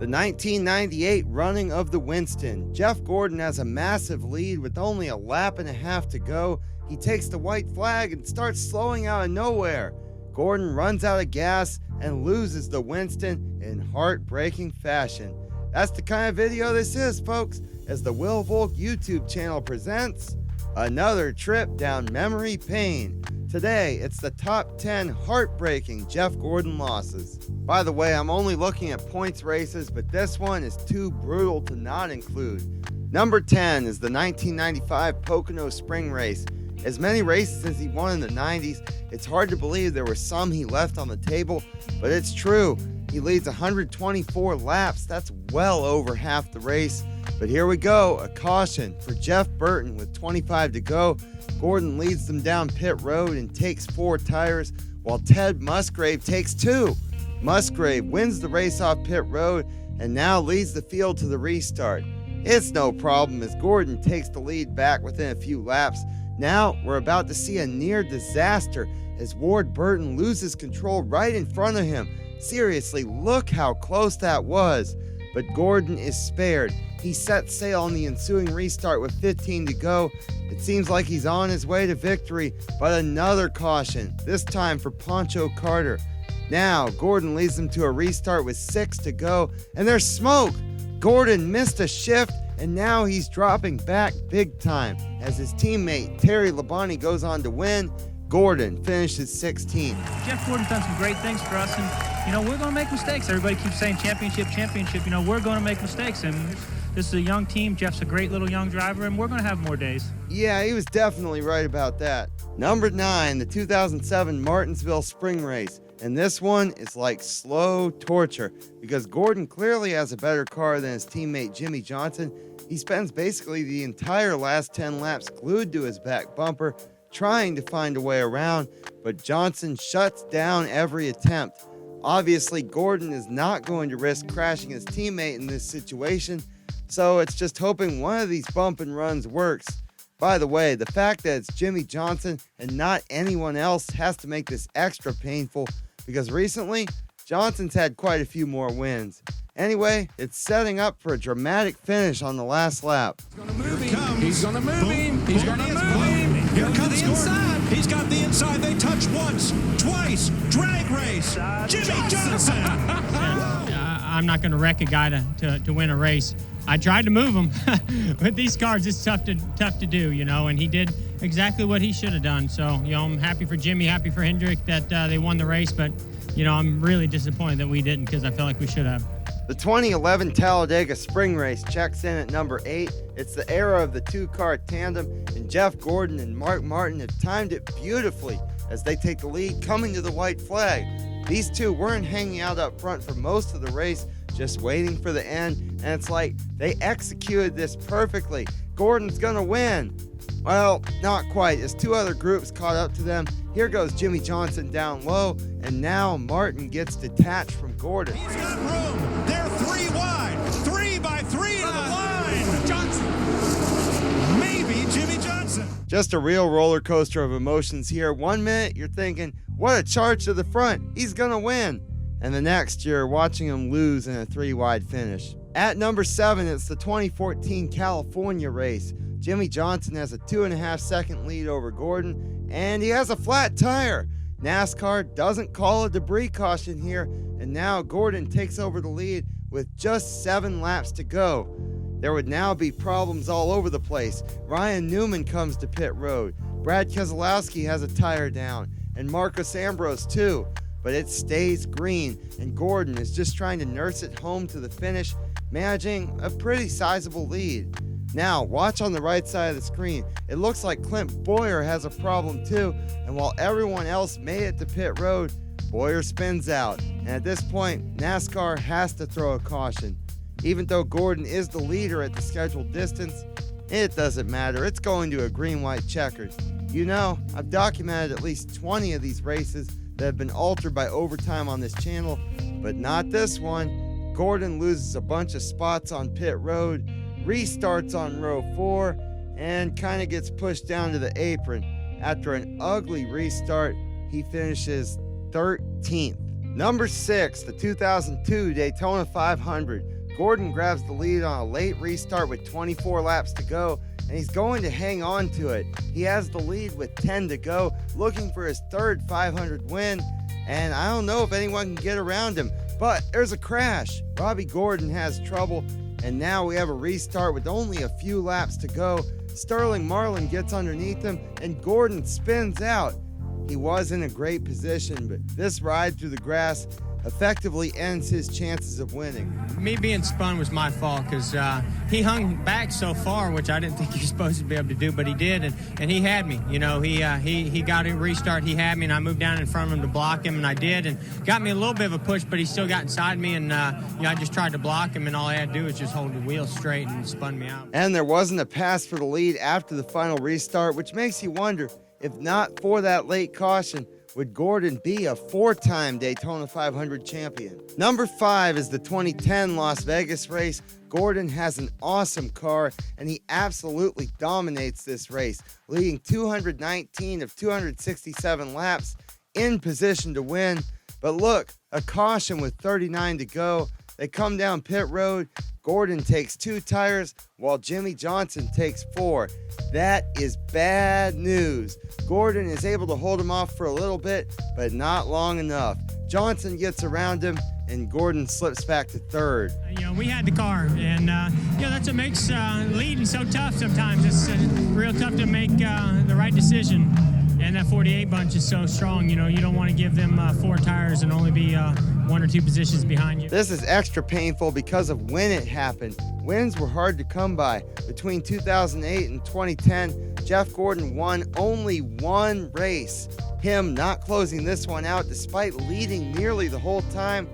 The 1998 running of the Winston. Jeff Gordon has a massive lead with only a lap and a half to go. He takes the white flag and starts slowing out of nowhere. Gordon runs out of gas and loses the Winston in heartbreaking fashion. That's the kind of video this is, folks, as the Will Volk YouTube channel presents another trip down memory lane. Today, it's the top 10 heartbreaking Jeff Gordon losses. By the way, I'm only looking at points races, but this one is too brutal to not include. Number 10 is the 1995 Pocono Spring Race. As many races as he won in the 90s, it's hard to believe there were some he left on the table, but it's true. He leads 124 laps. That's well over half the race. But here we go, a caution for Jeff Burton with 25 to go. Gordon leads them down pit road and takes 4 tires, while Ted Musgrave takes 2. Musgrave wins the race off pit road and now leads the field to the restart. It's no problem as Gordon takes the lead back within a few laps. Now we're about to see a near disaster as Ward Burton loses control right in front of him. Seriously, look how close that was. But Gordon is spared. He sets sail on the ensuing restart with 15 to go. It seems like he's on his way to victory, but another caution, this time for Poncho Carter. Now, Gordon leads them to a restart with 6 to go, and there's smoke. Gordon missed a shift, and now he's dropping back big time as his teammate Terry Labonte goes on to win. Gordon finishes 16th. Jeff Gordon's done some great things for us, and we're going to make mistakes. Everybody keeps saying championship. We're going to make mistakes, and this is a young team. Jeff's a great little young driver, and we're going to have more days. Yeah, he was definitely right about that. Number 9, the 2007 Martinsville Spring Race. And this one is like slow torture because Gordon clearly has a better car than his teammate Jimmy Johnson. He spends basically the entire last 10 laps glued to his back bumper, trying to find a way around, but Johnson shuts down every attempt. Obviously, Gordon is not going to risk crashing his teammate in this situation, so it's just hoping one of these bump and runs works. By the way, the fact that it's Jimmy Johnson and not anyone else has to make this extra painful because recently, Johnson's had quite a few more wins. Anyway, it's setting up for a dramatic finish on the last lap. He's gonna move him. He's gonna move him. Here comes Gordon. He's got the inside. They touch once, twice. Drag race. Jimmy Johnson. I'm not going to wreck a guy to win a race. I tried to move him. With these cars, it's tough to do, and he did exactly what he should have done. So, I'm happy for Jimmy, happy for Hendrick that they won the race, but, I'm really disappointed that we didn't because I felt like we should have. The 2011 Talladega Spring Race checks in at number 8. It's the era of the 2-car tandem, and Jeff Gordon and Mark Martin have timed it beautifully as they take the lead coming to the white flag. These two weren't hanging out up front for most of the race, just waiting for the end, and it's like they executed this perfectly. Gordon's gonna win. Well, not quite, as 2 other groups caught up to them. Here goes Jimmy Johnson down low, and now Martin gets detached from Gordon. He's got room. They're 3 wide. 3 by 3 to the line. Johnson. Maybe Jimmy Johnson. Just a real roller coaster of emotions here. 1 minute, you're thinking, what a charge to the front. He's gonna win. And the next, you're watching him lose in a 3-wide finish. At number 7, it's the 2014 California race. Jimmy Johnson has a 2.5-second lead over Gordon, and he has a flat tire. NASCAR doesn't call a debris caution here, and now Gordon takes over the lead with just 7 laps to go. There would now be problems all over the place. Ryan Newman comes to pit road. Brad Keselowski has a tire down, and Marcos Ambrose too. But it stays green, and Gordon is just trying to nurse it home to the finish, managing a pretty sizable lead. Now, watch on the right side of the screen. It looks like Clint Bowyer has a problem too, and while everyone else made it to pit road, Bowyer spins out. And at this point, NASCAR has to throw a caution. Even though Gordon is the leader at the scheduled distance, it doesn't matter. It's going to a green-white checkered. I've documented at least 20 of these races that have been altered by overtime on this channel, but not this one. Gordon loses a bunch of spots on pit road, restarts on row 4, and kind of gets pushed down to the apron. After an ugly restart, he finishes 13th. Number 6, the 2002 Daytona 500. Gordon grabs the lead on a late restart with 24 laps to go, and he's going to hang on to it. He has the lead with 10 to go, looking for his third 500 win, and I don't know if anyone can get around him, but there's a crash. Robbie Gordon has trouble, and now we have a restart with only a few laps to go. Sterling Marlin gets underneath him, and Gordon spins out. He was in a great position, but this ride through the grass effectively ends his chances of winning. Me being spun was my fault because he hung back so far, which I didn't think he was supposed to be able to do, but he did, and he had me. You know, he got a restart, he had me, and I moved down in front of him to block him, and I did, and got me a little bit of a push, but he still got inside me, and I just tried to block him, and all I had to do was just hold the wheel straight and spun me out. And there wasn't a pass for the lead after the final restart, which makes you wonder, if not for that late caution, would Gordon be a 4-time Daytona 500 champion? Number 5 is the 2010 Las Vegas race. Gordon has an awesome car, and he absolutely dominates this race, leading 219 of 267 laps, in position to win. But look, a caution with 39 to go. They come down pit road. Gordon takes 2 tires, while Jimmy Johnson takes 4. That is bad news. Gordon is able to hold him off for a little bit, but not long enough. Johnson gets around him, and Gordon slips back to 3rd. We had the car, and that's what makes leading so tough sometimes. It's real tough to make the right decision. And that 48 bunch is so strong, you don't want to give them 4 tires and only be 1 or 2 positions behind you. This is extra painful because of when it happened. Wins were hard to come by. Between 2008 and 2010, Jeff Gordon won only 1 race. Him not closing this one out despite leading nearly the whole time.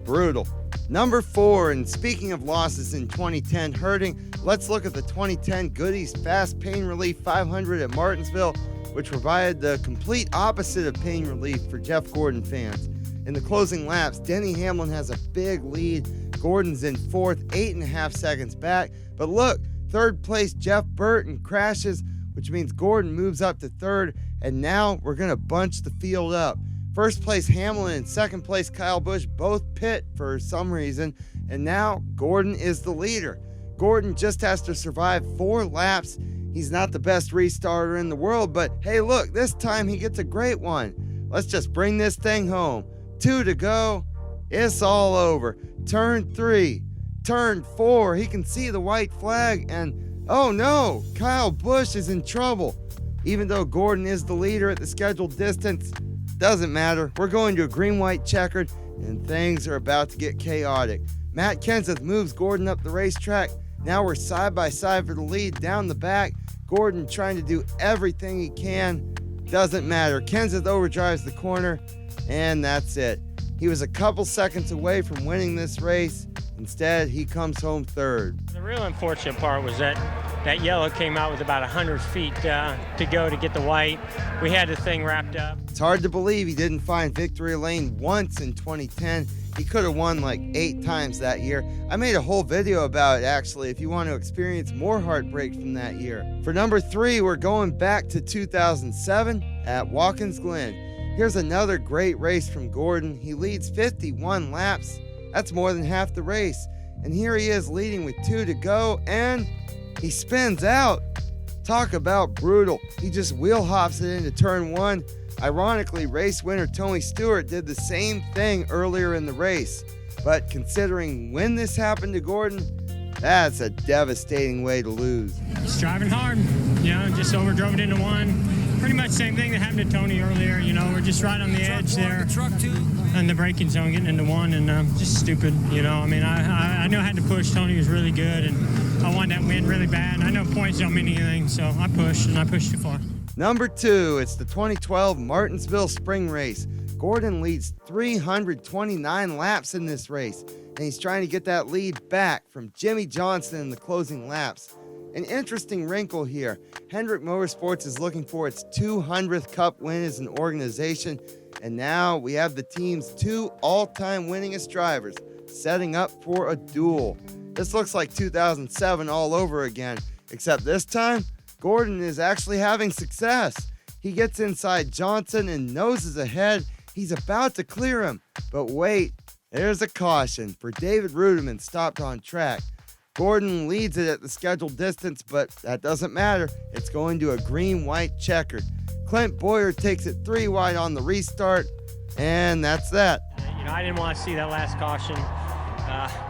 Brutal. Number 4, and speaking of losses in 2010 hurting, let's look at the 2010 Goodies Fast Pain Relief 500 at Martinsville, which provided the complete opposite of pain relief for Jeff Gordon fans. In the closing laps, Denny Hamlin has a big lead. Gordon's in 4th, 8.5 seconds back. But look, 3rd place Jeff Burton crashes, which means Gordon moves up to 3rd, and now we're going to bunch the field up. 1st place Hamlin and 2nd place Kyle Busch both pit for some reason, and now Gordon is the leader. Gordon just has to survive 4 laps. He's not the best restarter in the world, but hey, look, this time he gets a great one. Let's just bring this thing home. 2 to go. It's all over. Turn 3, turn 4. He can see the white flag, and oh no, Kyle Busch is in trouble. Even though Gordon is the leader at the scheduled distance, doesn't matter. We're going to a green-white checkered, and things are about to get chaotic. Matt Kenseth moves Gordon up the racetrack. Now we're side by side for the lead down the back. Gordon trying to do everything he can. Doesn't matter. Kenseth overdrives the corner, and that's it. He was a couple seconds away from winning this race. Instead, he comes home 3rd. The real unfortunate part was that yellow came out with about 100 feet to go to get the white. We had the thing wrapped up. It's hard to believe he didn't find victory lane once in 2010. He could have won like 8 times that year. I made a whole video about it, actually, if you want to experience more heartbreak from that year. For number 3, we're going back to 2007 at Watkins Glen. Here's another great race from Gordon. He leads 51 laps. That's more than half the race. And here he is leading with 2 to go, and he spins out. Talk about brutal. He just wheel hops it into turn 1. Ironically, race winner Tony Stewart did the same thing earlier in the race. But considering when this happened to Gordon, that's a devastating way to lose. Just driving hard, just overdrove it into 1. Pretty much same thing that happened to Tony earlier, we're just right on the edge there. And the braking zone getting into 1, and just stupid, I knew I had to push. Tony was really good, and I wanted that win really bad. And I know points don't mean anything, so I pushed, and I pushed too far. Number 2, it's the 2012 Martinsville Spring Race. Gordon leads 329 laps in this race, and he's trying to get that lead back from Jimmy Johnson in the closing laps. An interesting wrinkle here. Hendrick Motorsports is looking for its 200th Cup win as an organization, and now we have the team's 2 all-time winningest drivers setting up for a duel. This looks like 2007 all over again, except this time, Gordon is actually having success. He gets inside Johnson and noses ahead. He's about to clear him, but wait, there's a caution for David Rudiman stopped on track. Gordon leads it at the scheduled distance, but that doesn't matter. It's going to a green-white checkered. Clint Bowyer takes it 3 wide on the restart, and that's that. I didn't want to see that last caution.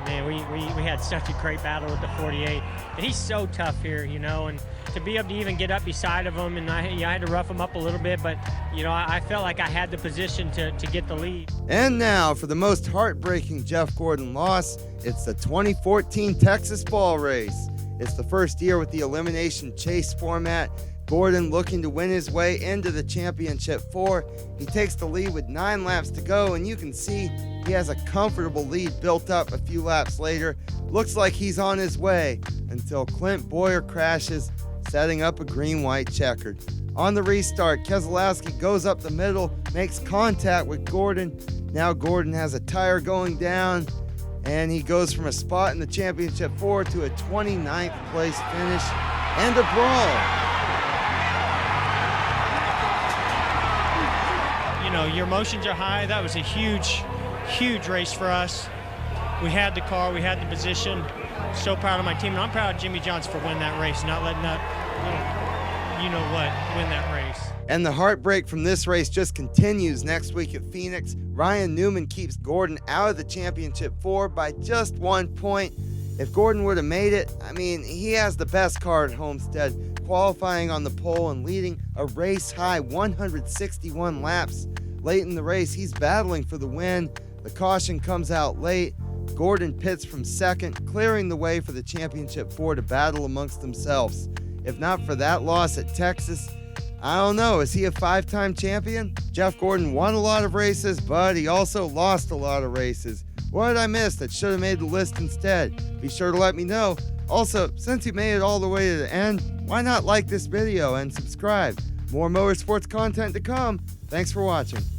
Man, we had such a great battle with the 48. And he's so tough here, and to be able to even get up beside of him, and I had to rough him up a little bit, but, I felt like I had the position to get the lead. And now for the most heartbreaking Jeff Gordon loss, it's the 2014 Texas Ball Race. It's the first year with the elimination chase format. Gordon looking to win his way into the championship 4. He takes the lead with 9 laps to go, and you can see he has a comfortable lead built up a few laps later. Looks like he's on his way until Clint Bowyer crashes, setting up a green-white checkered. On the restart, Keselowski goes up the middle, makes contact with Gordon. Now Gordon has a tire going down, and he goes from a spot in the championship 4 to a 29th place finish and a brawl. Your emotions are high. That was a huge race for us. We had the car, we had the position. So proud of my team, and I'm proud of Jimmy Johnson for winning that race, not letting that, win that race. And the heartbreak from this race just continues next week at Phoenix. Ryan Newman keeps Gordon out of the championship 4 by just 1 point. If Gordon would have made it, he has the best car at Homestead, qualifying on the pole and leading a race-high 161 laps. Late in the race, he's battling for the win. The caution comes out late. Gordon pits from second, clearing the way for the championship 4 to battle amongst themselves. If not for that loss at Texas, I don't know, is he a 5-time champion? Jeff Gordon won a lot of races, but he also lost a lot of races. What did I miss that should have made the list instead? Be sure to let me know. Also, since you made it all the way to the end, why not like this video and subscribe? More motorsports content to come. Thanks for watching.